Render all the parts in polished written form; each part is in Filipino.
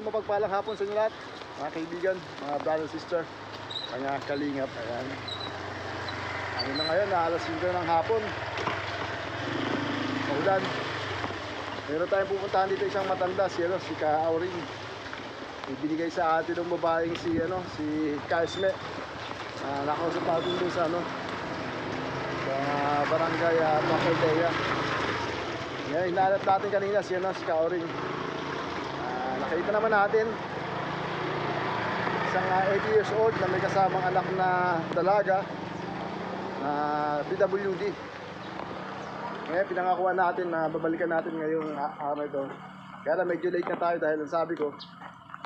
Mapagpalang hapon sa inyo lahat, mga kaibigan, mga brother and sister, mga kalingap. Ayan. Ano na ngayon, alas 5 ng hapon. Maulan. Meron tayong pupuntahan dito isang matanda, si Ka Auring. Ibinigay sa atin ng babaeng si Kaisme. Nakausap natin doon sa sa barangay Macordea. Yan, hinahanap natin kanina si Ka Auring. Nakita naman natin isang 80 years old na may kasamang anak na dalaga na PWD. Ngayon pinangakuan natin na babalikan natin ngayong araw ito. Kaya lang medyo late na tayo dahil ang sabi ko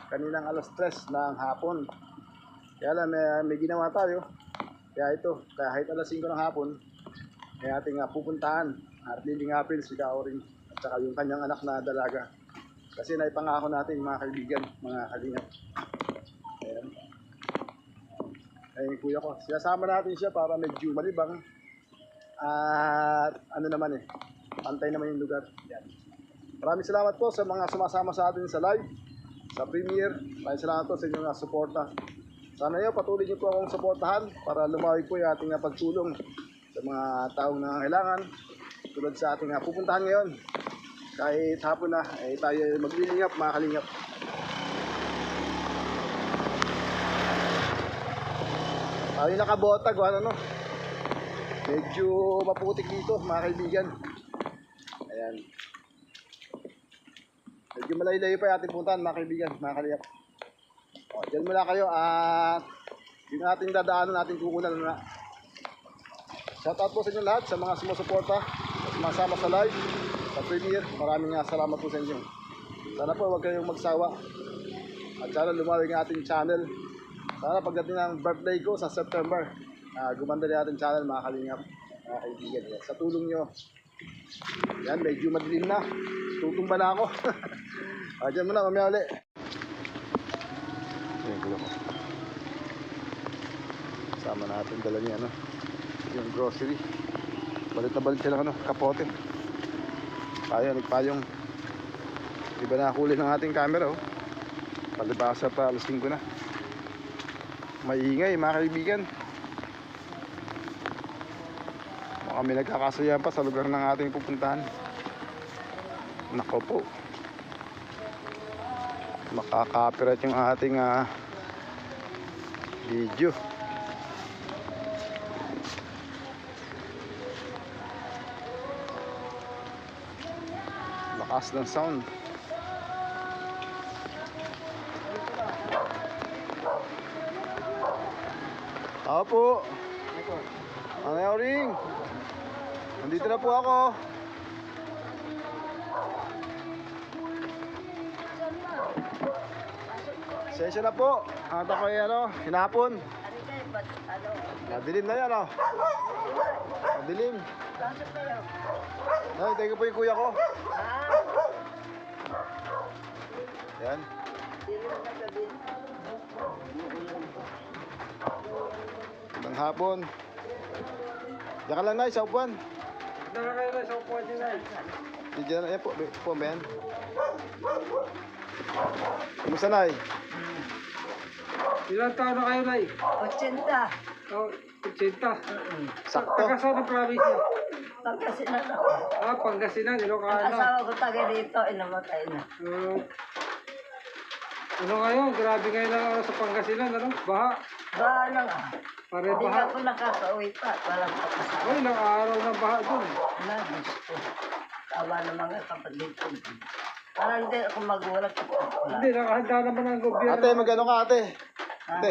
kaninang alas 3 ng hapon. Kaya lang may ginawa tayo. Kaya ito, kahit alas 5 ng hapon may ating pupuntahan at lilingapin si Ka Auring at saka yung kanyang anak na dalaga. Kasi naipangako natin mga kaibigan, mga kalingap. Ayan. Ayun kuya ko. Sinasama natin siya para medyo malibang. At naman pantay naman yung lugar. Ayan. Maraming salamat po sa mga sumasama sa atin sa live, sa premiere. Maraming salamat po sa inyong suporta. Sana patuloy niyo po akong suportahan para lumawig po yung ating pagtulong sa mga taong nangangailangan. Tulad sa ating pupuntahan ngayon. Kahit hapon na, tayo maglilingap, mga kalingap. Tayo nakabotag, medyo maputik dito, mga kaibigan. Ayan. Medyo malayo-layo pa yung ating puntahan, mga kaibigan, mga kalingap. Diyan muna kayo at yung ating dadaanan, ating kukunan na. Shoutout po sa inyo lahat, sa mga sumusuporta, sa sumasama sa live, sa premiere. Maraming salamat po sa inyo. Sana po huwag kayong magsawa. At sana lumawig ang ating channel. Sana pagdating ng birthday ko sa September, gumanda rin ating channel, mga kalingap, mga kaibigan. Sa tulong nyo. Yan, medyo madilim na. Tutumba na ako. Diyan muna, mamaya ulit. Ayan, gulo ko. Sama natin dala niya, yung grocery. Balit na balit siya ng kapote. Nagpayong iba na kulay ng ating camera palibasa pa alas 5 na. Maingay, mga kaibigan. Kami nagkakasayahan pa sa lugar ng ating pupuntahan. Nako po, makaka-copyright yung ating video. Lakas ng sound. Opo. Ano yung ring? Nandito na po ako. Sensya na po. Ata ko hinapon. Madilim na yan Madilim. Ay, tayo po yung kuya ko. Yan. Magandang hapon. Diyan ka lang, Nay, sa upuan. Diyan ka kayo, sa upuan din, Nay. Diyan na, po, Ben. Kumusta, Nay? Ilang taon na kayo, Nay? 80. Oh, 80. Sakto. Taga saan ang province niyo? Pagkasinan ako. Pangasinan, Ang Ilocano. asawa ko taga dito, inamatay na. Ano ngayon? Grabe ngayon na sa Pangasinan, Baha. Baha na nga. Pare Hindi baha. ako nakakauwi pa. Walang pakasawa. Oh, ilang araw ng baha dun. Nagis ko. Tawa ng mga kapatid ko. Parang hindi ako magulat. Hindi, nakahanda naman ang gobyerno. Ate, magano ka, ate? Ate.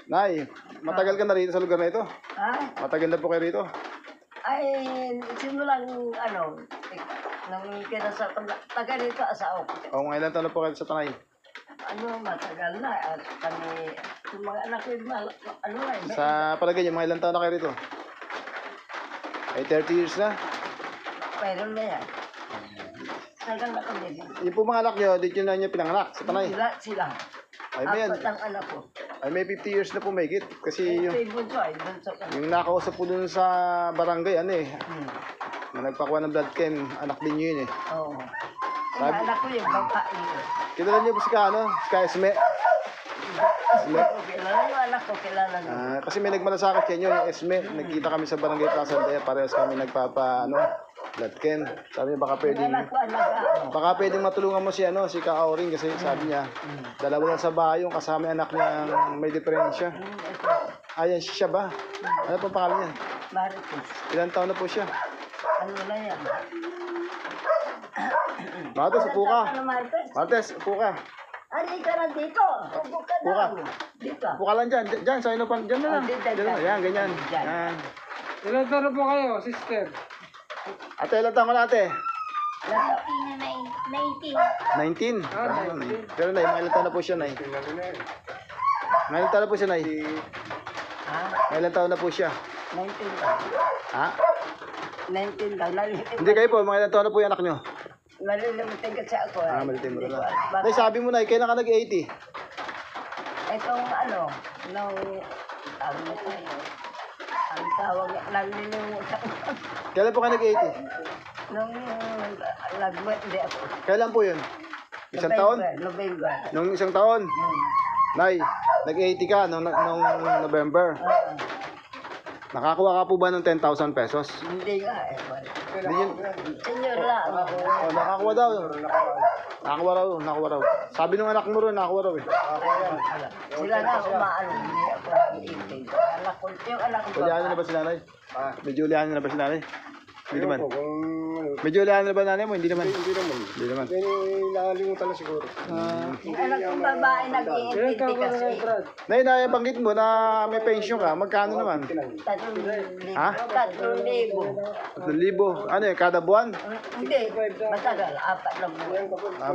Nay, matagal ka na rito sa lugar na ito? Ha? Matagal na po kayo rito? Ay, simulang nang kinasa taga dito asawa ko. O, ilang taon na po kayo sa Tanay? Matagal na. At kami, yung mga anak ko, Sa palagay niyo, mga ilang taon na kayo rito? Ay, 30 years na? mayroon na yan. Tagal na kami dito. Yung po mga anak niyo, dito na niyo pinanganak sa Tanay? Sila. Ay, may, Apat ang anak ko. ay, may 50 years na po may higit. Kasi yung, Bunso ka. yung nakausap po dun sa barangay, na nagpakuha ng blood chem, anak din niyo yun Oo. Sabi- Anak ko yung babae. Kilala niyo po si ano? Si Esme. Esme. Kilala yung anak ko, kilala na. Kasi may nagmalasakit kanyo, yung Esme. Nagkita kami sa Barangay Plaza Aldea. Parehas kami blood ken. Sabi niya baka pwedeng matulungan mo si si Ka-Auring kasi sabi niya, dalawa lang sa bahay yung kasama yung anak niya ang may diferensya. Ayan siya ba? Ano pong pangalan niya? Marites. Ilang taon na po siya? Ano na yan? Martes, upo ka. Ano, Marites? Martes, upo ka. Hindi ka na dito. Upo ka Upo ka. na. Dito. Upo ka lang dyan. Dyan, sa inupan. Dyan na lang. Dyan na. Yan, ganyan. Yan. Ilan taon na po kayo, sister? Ate, ilang taon ka na ate? 19. 19. Ah, Pero nay, mga ilang taon na po siya, nay? Mga ilang taon na po siya, nay? Ha? Mga ilang taon na po siya? 19 daw. Ha? 19 daw. Hindi kayo po, mga ilang taon na po yung anak nyo? Malilimutin kasi ako. Malitin mo Hindi na ko lang. alam. Nay, sabi mo, nay, kailan ka nag-80? Itong ang tawag, nalilimutan ko. Kailan po ka nag-80? Nung hindi ako. Kailan po yun? Isang taon? November. Nung isang taon? Nay, nag-80 ka nung November. Nakakuha ka po ba ng 10,000 pesos? Hindi nga eh. Hindi yun. Senior lang ako. Oh, nakakuha daw. Nakakuha raw. Sabi nung anak mo rin, nakakuha raw eh. Sila na umaano. Hindi ako nag-iipin. Yung anak ko. Juliana na ba si nanay? May Juliana na ba si nanay? Hindi naman. May Juliana na ba nanay mo? Hindi naman. Hindi naman. Nakalimutan na siguro. Yung anak kong babae Ilan nag-iintindi taon ka na kasi. kayo, Brad? Nay, nabanggit mo na may pension ka. Magkano naman? 3,000. Ha? 3,000. 3,000. Ano eh, kada buwan? Hindi. Matagal. 4 na buwan.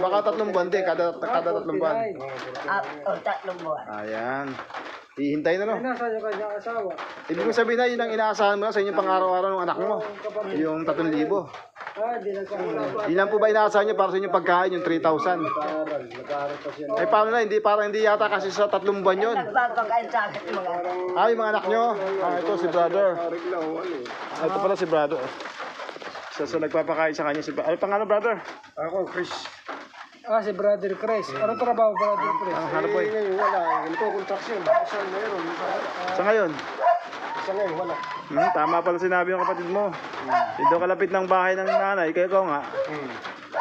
Baka 3 buwan din. Kada 3 buwan. 3 buwan. Ayan. Hihintay na no. Ay, nasa yung kanyang asawa. Ibig kong sabihin na yun ang inaasahan mo na sa inyong pang-araw-araw ng anak mo. Yung 3,000. Di na sa una. Yun lang po ba inaasahan nyo para sa inyong pagkain, yung 3,000? Nag-aaral pa siya. Eh paano na, hindi yata kasi sa 3 buwan yun. Nagpapakain sa akin mga anak. Yung mga anak nyo. Ito si brother. Reglaw, Ito pala si brother. So nagpapakain sa kanya si brother. Ano pangalan brother? Ako, Chris. Si Brother Chris. Ano trabaho, Brother Chris? Ano po eh? Ngayon, wala. Ganito, contraction. Isa meron. Sa ngayon? Isa ngayon, wala. Tama pala sinabi ng kapatid mo. Dito kalapit ng bahay ng nanay. Kaya ko nga.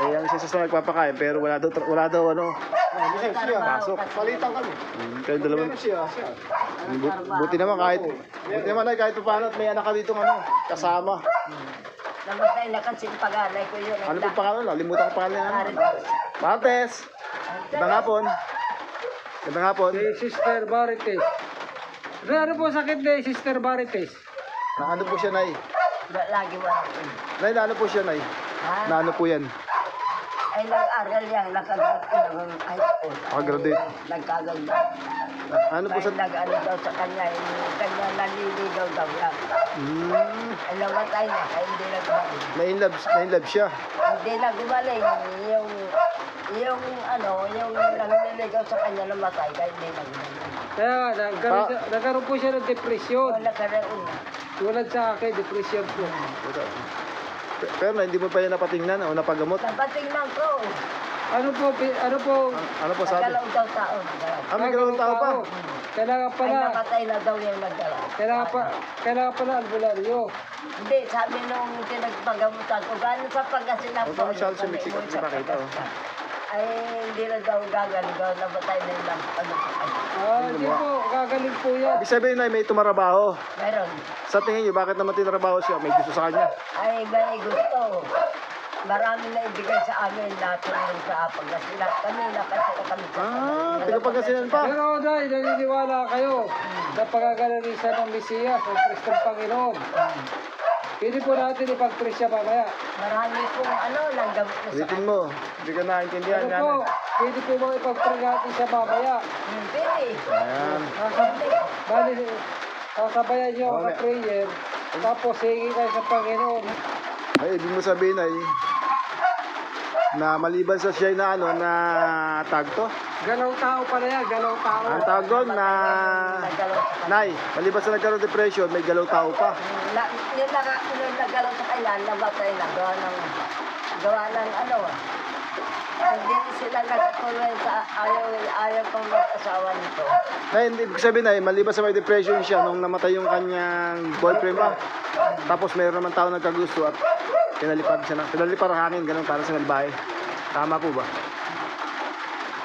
Eh, ang isa sa nagpapakain. Pero wala daw ano. Siya, Pasok. palitan kami. Kayo dalawa. Meron siya. Buti naman kahit ay kahit paano at may anak ka dito kasama. Namatay na kasi yung pag-alay ko yun. Ano pong pangalan? Limutan ko pangalan niya. Martes. Gandang hapon. Gandang hapon. Si Sister Barites. Ano po sakit ni Sister Barites? Na ano po siya, Nay? Lagi wala ko. Nay, na ano po siya, Nay? Ha? Na ano po yan? Ay, nag-aral yan. Nakagraduate ng high school. Nakagraduate. Nagkaganda. Ano po Ay, sa... nag-ano daw sa kanya. Yung kanya naliligaw daw yan. Ay, namatay na. Ay, hindi na gumaling. Na-inlove siya. Hindi na gumaling. Yung nanliligaw sa kanya namatay. Kaya hindi na gumaling. Kaya nagkaroon po siya ng depresyon. Wala ka rin una. Tulad sa akin, depression po. Pero na, hindi mo pa yan napatingnan o napagamot. Napatingnan ko. Ano po, Ano po sabi? Nagalaw daw tao. Nagalaw. May ganun tao pa. Kailangan Ay, pala, namatay na daw yung nagalaw. kailangan pala albularyo. Hindi, sabi nung pinagpagamutan ko, gano'n sa Pangasinan Huwag ka masyado sumiksikap, umuwi sa nakita, oh. Pangasinan. Ay, hindi na daw gagaling daw, namatay na yung Hindi po, gagaling po yan. Ibig sabihin na may tumarabaho. Meron. Sa tingin niyo, bakit naman tinarabaho siya? May gusto sa kanya. Ay, may gusto. Marami na ibigay sa amin lahat ng sa Pangasinan. Kami nakasira kami sa Taga-Pangasinan pa. Pero dahil naniniwala kayo na pagkagaling siya ng Mesiyas, ng Kristong Panginoon. Pwede po natin ipag-preach siya mamaya. Marami pong langgamot na sa Ulitin mo. Hindi ka naintindihan. Ano po, pwede po ba ipag-preach natin siya mamaya? Pwede. Ayan. Bali, sasabayan niyo ang prayer, tapos hingi kayo sa Panginoon. Ay, ibig mo sabihin ay na maliban sa siya na na tagto. Galaw tao pala yan, galaw tao. Ang tawag doon na nagalaw sa kanya. Nay, maliban sa nagkaroon ng depression, may galaw tao pa. Yung nagalaw sa kanya, namatay na. Gawa ng Hindi sila nagtuloy sa ayaw kong mag-asawa nito. Nay, hindi ibig sabihin na maliban sa may depression siya nung namatay yung kanyang boyfriend ba? Tapos mayroon naman tao nagkagusto at pinalipad ang hangin, ganun para sa nalbahe. Tama po ba?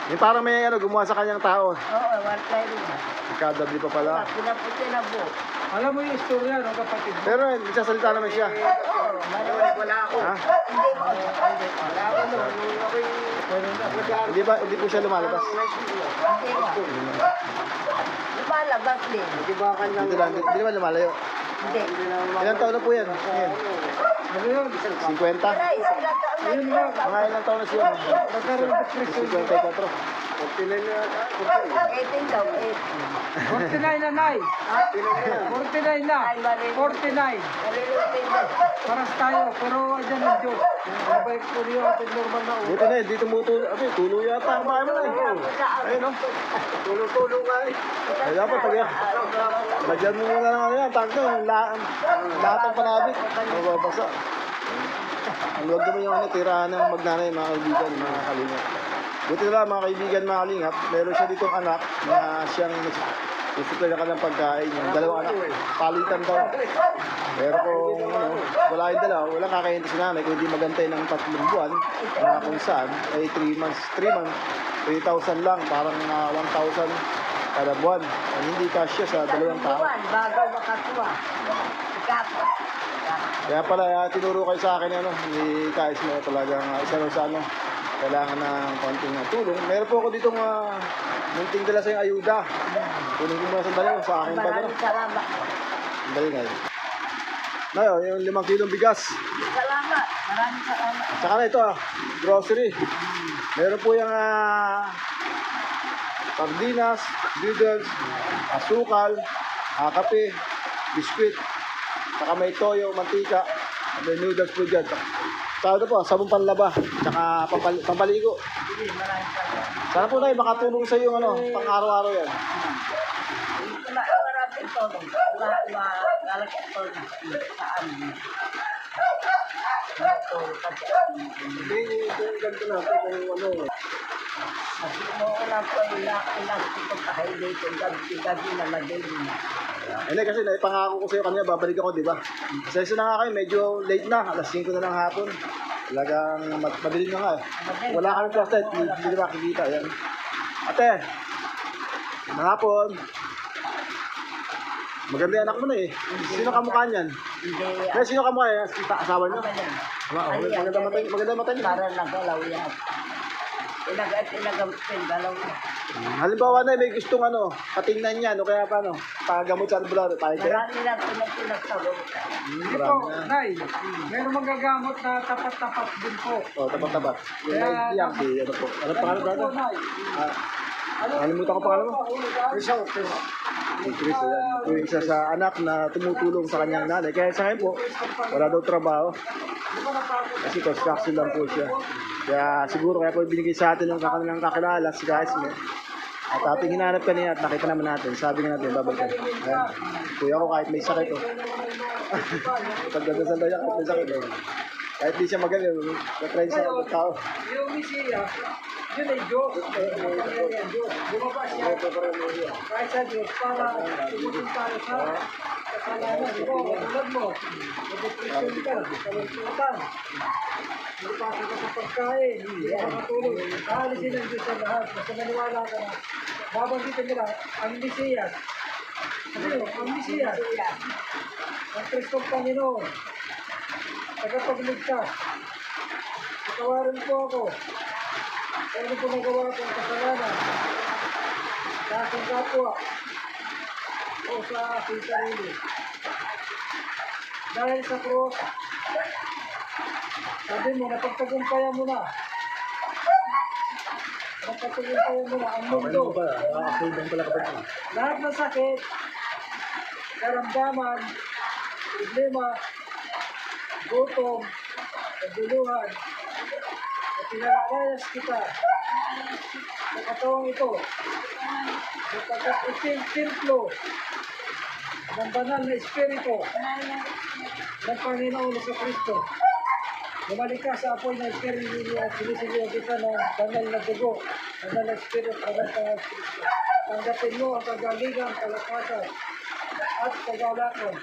Yung parang may gumawa sa kanyang tao. Oo, one time. Ikadabli pa pala. Pinaputi na po. Alam mo yung istorya, no, kapatid mo? Pero nagsasalita naman siya. Oo, manulit. Wala ako. Ha? Hindi mo. Hindi mo. Wala ako no. Nung ako'y Hindi po siya lumalabas. Hindi mo. Lumalabas din. Ibakan lang. Hindi naman lumalayo. Hindi. Ilang taon na po yan? Ngayon, Ano yun? 50? Aray, sila taon na Ayun lang. Mga ilang taon na siya? Nagkaroon ng depression. 54. 49 na. 18 daw, 18. 49 na, Nay. 49 na. Ay, mali. 49. Nalilutin na. Paras tayo, pero dyan ang Diyos. Mabait po niyo ating normal na ulo. Buti na, hindi tumutulo. Abi, tulo yata ang bahay mo na eh. Ayun no? Tulong-tulong nga eh. Ay, dapat pag lagyan mo muna ng ano yan, tag na, lahat ng panabit. Mababasa. Ang huwag naman yung tirahan ng magnanay, mga kaibigan, mga kalingap. Buti na lang, mga kaibigan, mga kalingap, meron siya ditong anak na siyang isupply na kanyang pagkain. Yung dalawang anak, palitan daw. Pero kung wala yung dalawa, walang kakainti si nanay, kung hindi magantay ng 3 buwan, na kung saan, ay 3 months, 3,000 lang, parang 1,000 kada buwan. Ay, hindi kasya sa dalawang tao. Bago makakuha. Ikapo. Kaya pala, tinuro kayo sa akin, ni Kais mo talagang isa rin sa kailangan ng konting tulong. Meron po ako dito munting dala sa yung ayuda. Kunin ko muna sa dalawa sa akin pa. Maraming salamat. Dali na yun. Ngayon, yung 5 kilong bigas. Salamat. Maraming salamat. Saka na ito, grocery. Meron po yung sardinas, noodles, asukal, kape, biskwit, saka may toyo, mantika, may noodles po dyan. Saka ito po, sabong panlaba, saka pampaligo. Sige, maraming salamat. Sana po tayo makatulong sa iyo pang araw-araw yan. Maraming tulong. Malalaki ang tulong sa amin. Hindi yung ganito natin kung ano. Kasi mo lang po ilang ko kahit dito gabi na madali na. Hindi kasi naipangako ko sa iyo kanina, babalik ako, di ba? Sa isa na nga kayo, medyo late na, alas 5 na ng hapon. Talagang madilim na nga eh. Wala kami flashlight, hindi na makikita. Yan. Ate, ng hapon. Maganda yung anak mo na eh. Sino kamukha niyan? Hindi. Kaya sino kamukha yan? Asawa niyo? Apa yan? Maganda mata niyo. Para nagalaw yan. Ilagamtin, galaw yan. Halimbawa na may gustong patingnan niya, kaya paano? Pagamot sa albularyo, tayo kayo? Marami lang pinagtulong. Hindi po, Nay. Meron magagamot na tapat-tapat din po. Oh, tapat-tapat. Yung Kaya, naiiyak, ano po? Ano pangalan, Ito po, brother? Nay. Nakalimutan ko pangalan mo? Chris out. Si Chris, ayan. Yung isa sa anak na tumutulong sa kanyang nanay. Kaya sa akin po, wala daw trabaho. Kasi construction lang po siya. Kaya siguro kaya po binigay sa atin ng kanilang kakilala, si guys mo. At ating hinanap kanina at nakita naman natin. Sabi nga natin, babalikan. Ayan. Kuya ko kahit may sakit oh. Pagdadasal daw niya kahit may sakit oh. Kahit di siya magaling, natry sa tao. Yung misiya, yun ay Diyos. Ang Diyos. Bumaba siya kahit sa Diyos para tumutin tayo sa kasalanan. Di ba, tulad mo, mag-depression ka, kalungkutan. Nagpasa ka sa pagkain, hindi ka makatulog. Kaalisin ng Diyos sa lahat. Basta maniwala ka na. Babanggitin nila, ang Mesiyas. Ano, ang Mesiyas. Ang Kristong Panginoon. Tagapagligtas. Patawarin po ako. Ano po nagawa kong kasalanan? Sa aking kapwa. O sa aking sarili. Dahil sa cross, sabi mo, napagtagumpayan mo na. Napagtagumpayan mo na ang mundo. Nakakasubang pala kapag mo. Lahat ng sakit, karamdaman, problema, gutom, kaguluhan, at pinalalayas kita sa katawang ito sapagkat iting templo ng banal na espiritu ng Panginoon sa Kristo. Bumalik ka sa apoy na espiritu at sinisilihan kita ng banal na dugo, banal na espiritu, banal na espiritu. Tanggapin mo ang kagalingan, kalakasan, at kagalakan.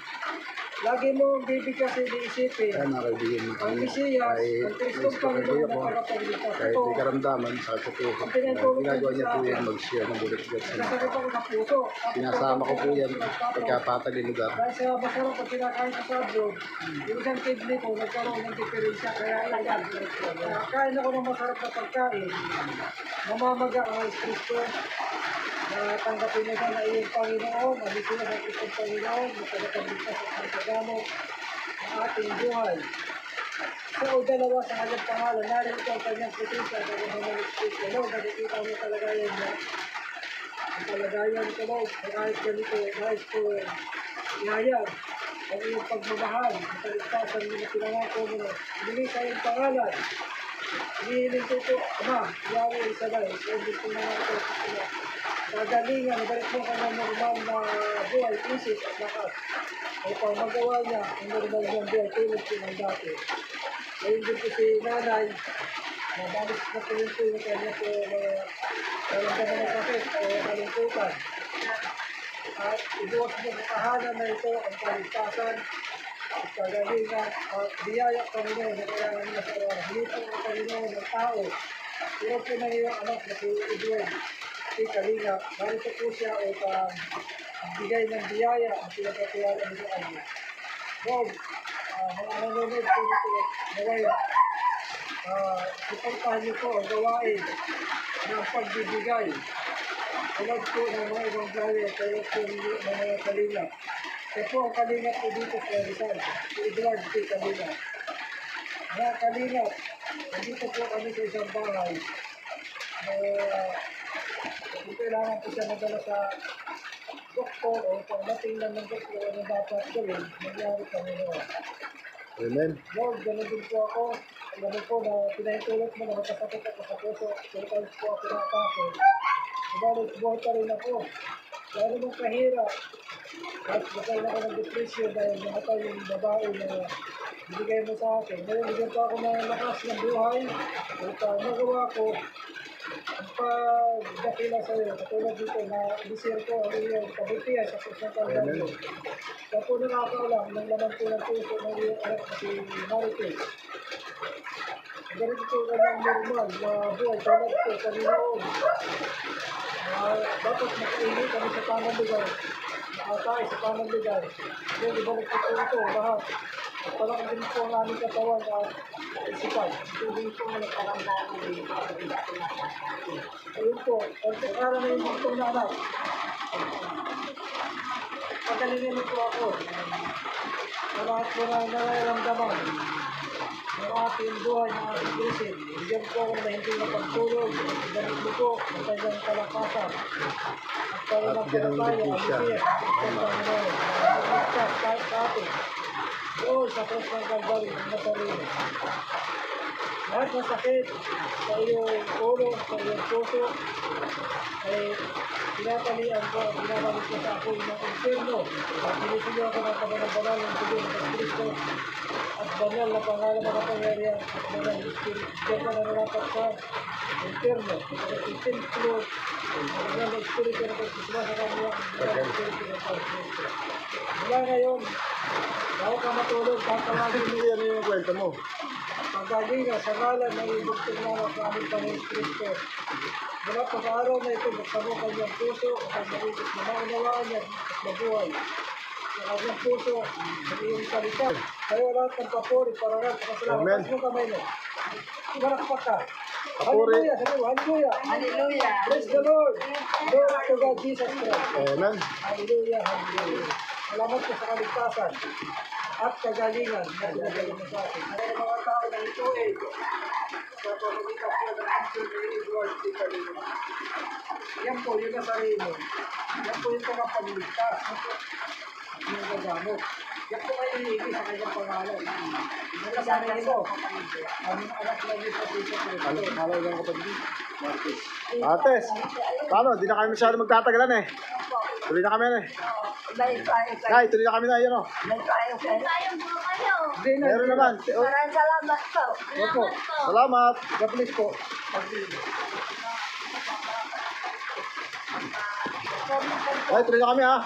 Lagi mo ang bibigkasin iisipin. Ayan mga kaibigan, Ang Mesiyas, ang Kristong Panginoon na tagapagligtas. kahit Ito, di karamdaman sa puso. Ginagawa niya po yan mag-share ng bulat-bulat sa mga. kasakit ako sa puso. Sinasama ko po yan pagkapatag ng lugar. Dahil sa masarap at kinakain ko sa abroad, yung isang kidney ko nagkaroon ng diferensya. Kaya ilan, kain ako ng masarap na pagkain. Mamamaga ang Kristo. Tanggapin mo sana iyong Panginoon, alisin na ng isang Panginoon, magpagkakabigtas at magkagamot ang ating buhay. Sa o dalawa sa kanyang pangalan, narito ang kanyang putisya at ang mga Kristo. Lord, nakikita mo kalagayan niya. Ang kalagayan ko, Lord, ay kahit ganito, nais ko ihayag ang iyong pagmamahal, ang kaligtasan mo na pinangako mo na. Hindi sa iyong pangalan. Hinihiling ko po, Ama, Yahweh, Isaday, hindi ko na ito sa kagalingan, nabalik mo ka ng normal na buhay, isip at lakas. Upang magawa niya ang normal niyang buhay, tulad ko ng dati. Ngayon din po si nanay, nabalik na po yung tuyo kanya po nalamdaman ng sakit o kalungkutan. At ibuwas mo sa tahanan na ito ang kaligtasan at kagalingan at biyaya Panginoon na kailangan niya sa araw. Hindi po ang Panginoon ng tao. Pero po na iyong anak na po Edwin. Si Kalinga, narito po siya o bigay ng biyaya ang pinagkatiwala ng kanya. Lord, mga nanonood po dito, naway, suportahan niyo po ang gawain ng pagbibigay. Tulad po ng mga ibang vlogger, tulad po ng mga Kalinga. Kaya po ang Kalinga po dito sa Rizal, si Edward P. Kalinga. Mga Kalinga, nandito po kami sa isang bahay. Kung kailangan po siya madala sa doktor o pagdating lang ng doktor o na dapat gawin, nangyari kami noon. Amen. Lord, ganun din po ako. Alam po na pinahintulot mo na magkasakit ako sa puso. Sometimes po ako nakapasok. Subalit, buhay pa rin ako. Lalo mong kahirap. At nakain ako ng depression dahil namatay yung babae na binigay mo sa akin. Ngayon, bigyan pa ako ng lakas ng buhay. At nagawa ko ang pagdakila sa iyo, katulad dito na ibisir ko ang iyong kabutihan sa kusang kalbando. Kaya po nakakaulang ng laman po ng puso ng iyong anak na si Marites. Ganito po kanyang normal na buhay, tulad po, Panginoon. Dapat makaili kami sa tamang lugar, nakatay sa tamang lugar. Ngayon, ibalik po ito lahat. At talagang din po ang aming katawan at isipan. Hindi po ang nagparamdaan ng iyong ayun po, pagkakara na yung gusto na anak. Pagalingin po ako. Sa lahat po na nararamdaman ng ating buhay, ng ating isip. Bigyan po ako na hindi na pagtulog. Ganit mo po ang kanyang kalakasan. At para na po na tayo, alisir. Ang Panginoon. Magligtas kahit sa atin. Oo, sa cross ng Calvary, ang Nazareno. Lahat ng sakit sa iyong ulo, sa iyong puso, ay pinapalian ko at pinabalik ko sa apoy ng inferno. At pinisilyo ako ng kabanang-banal ng dugo ng Kristo at banal na pangalan ng kapangyarihan at banal ng Espiritu. Diyan ka na narapat sa inferno. At templo, banal ng Espiritu na pagkisma sa kanya, banal ng Espiritu na pagkisma. Mula ngayon, bago ka matulog, tatawagin mo Ano yung kwento mo? pagdalinga sa ngalan ng ibugtong naman sa aming Panginoon Kristo. Mula pa sa araw na ito, magsamo kanyang puso at maigit na maunawaan niya at mabuhay. Sa kanyang puso, sa iyong salita. Kayo lahat ng papuri, parangal, pasalamat. Amen. Taas mo kamay mo. Marakpak ka. Papuri. Hallelujah, sabi mo, hallelujah. Hallelujah. Praise the Lord. Glory to God, Jesus Christ. Amen. Hallelujah, hallelujah. Salamat po sa kaligtasan at kagalingan na pinagaling mo sa akin. Ang mga tao na ito sa pamamagitan po ng action ni Edward P. Kalinga. Yan po yung Nazareno. Yan po yung tagapagligtas. Yung gagamot. Yan po kayo hinihingi sa kanyang pangalan. Ang Nazareno. Ang anak na niyo sa Kristo. Malay ng kapatid. Martes. Martes. Paano? Di na kami masyado magtatagalan eh. Tuloy na kami na eh. May tayo kayo. Nay, tuloy na kami na. Yan o. May tayo kayo. Tayo po kayo. Hindi na. Meron naman. Oh, Maraming salamat po. opo. Salamat. God bless po. Ay, tuloy na kami ha.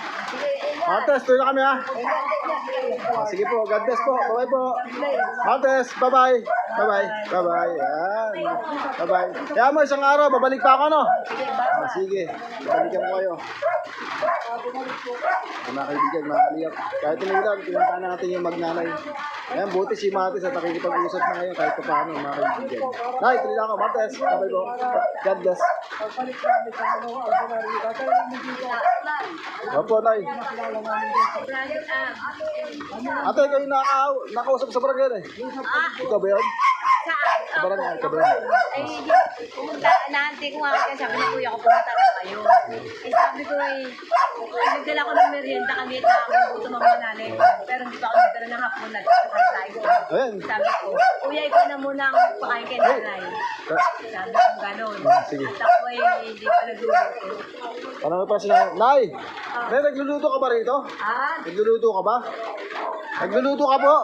Martes, tuloy na kami ha. Sige po, God bless po. Bye-bye po. Martes, bye-bye. Bye-bye. Bye-bye. Yan. Bye-bye. Kaya mo, isang araw, babalik pa ako, no? Sige, babalikan ko kayo. Mga kaibigan, mga kaliyap. Kahit umulan, pinuntahan na natin yung magnanay. Ayan, buti si Matis at nakikipag-usap na ngayon kahit paano, mga kaibigan. Nay, tuloy na ako, Martes. Bye-bye po. God bless. Pagbalik namin sa ano, Alconari. Tatay lang mo dito. Opo, Nay. Ate, kayo nakausap sa barangay eh. Ikaw ba yun? Saan? Sa barangay, sa barangay. Ay, pumunta, naantay ko nga kaya sabi ng kuya ko, pumunta lang kayo. Eh, sabi ko nagdala ko ng merienda kami at gutom ang mga nanay ko. Pero hindi pa ako nagdala ng hapon na tayo. Ayan. Sabi ko, kuya, ikaw na muna ang pakain kay nanay. Sabi ko gano'n. Sige. At ako hindi pa nagluluto. Ano pa sila? Nay! Nay, nagluluto ka ba rito? Ah, Nagluluto ka ba? Nagluluto ka po?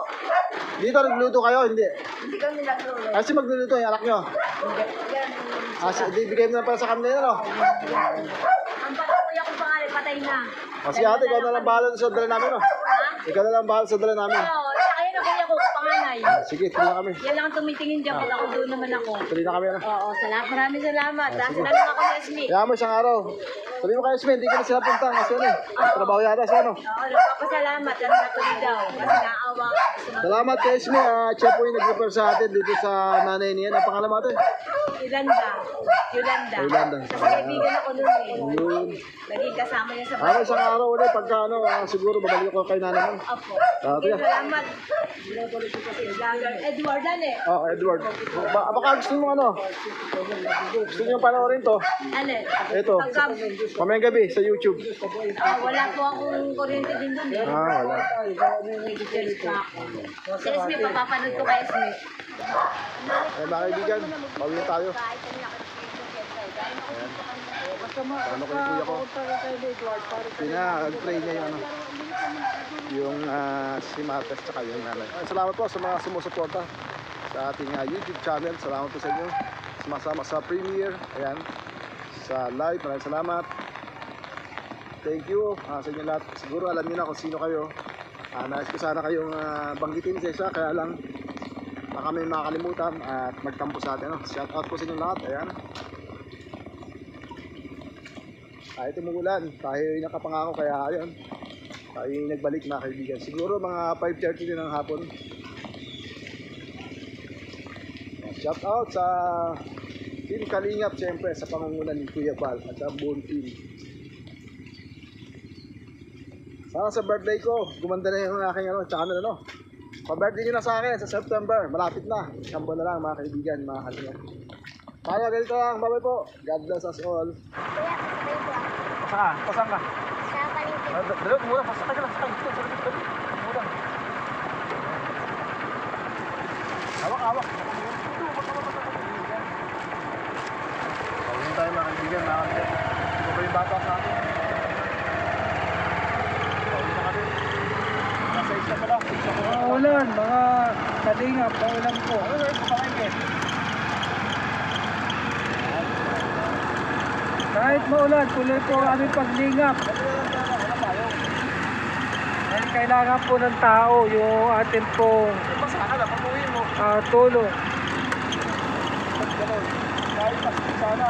Dito nagluluto kayo? Hindi. Hindi kami nagluluto. Kasi magluluto yung anak nyo. Bigay mo na pala sa kanila, no? ang kuya ko pangalan, patay na. Kasi ate, ikaw na lang bahala sa dala namin, no? Ha? Ikaw na lang bahala sa dala namin. Oo, sa kaya na kuya ko, panganay. Sige, tuloy na kami. Yan lang ang tumitingin dyan, pag ako doon naman ako. Tuloy na kami, ano? Oo, maraming salamat. Salamat ako sa SME. Kaya mo isang araw. Tuloy mo kayo, Smen. Hindi ka na sila punta. Kasi ano eh. Trabaho yata siya, no? Oo, nagpapasalamat. Ang natuloy daw. Kasi naawa ka. Salamat kay Esme. Siya po yung nag-refer sa atin dito sa nanay niya. Ang pangalan mo ate? Yolanda. Yolanda. Yolanda. Kasi kaibigan ako noon eh. Yun. Naging kasama niya sa Ako isang araw ulit. Pagka ano, siguro babalik ko kay nanay mo. Apo. Dati yan. Salamat. Edward eh. Oh, Edward. Baka gusto mo ano? Gusto niyo panoorin to? Ano? Ito. Mamayang gabi sa YouTube. Wala po akong kuryente din doon eh. Wala. Nag-search pa ako. Sa SME, papapanood ko kay SME. Eh, mga kaibigan, pauwi na tayo. Ano ko yung kuya ko? Pinag-pray niya yung ano. Yung si Martes tsaka yung nanay. Salamat po sa mga sumusuporta sa ating YouTube channel. Salamat po sa inyo. Sumasama sa premiere. Ayan. Sa live. Maraming salamat. Thank you sa inyo lahat. Siguro alam niyo na kung sino kayo. Nais ko sana kayong banggitin sa isa. Kaya lang baka may makakalimutan at magtampo sa atin. Shout out po sa inyo lahat. Ayan. Kahit umuulan, tayo yung nakapangako kaya ayun. Tayo yung nagbalik mga kaibigan. Siguro mga 5:30 din ng hapon. Shout out sa Team Kalingap siyempre sa pangungunan ni Kuya Val at sa buong team. Sana sa birthday ko, gumanda na yung aking channel Pa-birthday nyo na sa akin sa September. Malapit na. Isang buwan na lang mga kaibigan, mga kalingap. Kaya ganito lang. Bye-bye po. God bless us all. Pasang ka? Pasang ka? Sa palengke. Dalo, mura. Pasang ka lang. Mura. Awak-awak. Pagin tayo mga kaibigan, mga kaibigan. Ito ba yung bata sa atin? Pagin na kami. Nasa isa pa lang. Paulan, mga kalingap, paulan po. Ano na yung palengke? Kahit maulan, tuloy po ang aming paglingap. Dahil kailangan po ng tao yung atin pong Pasang ka lang, pag-uwi mo. tulong. Kahit sana,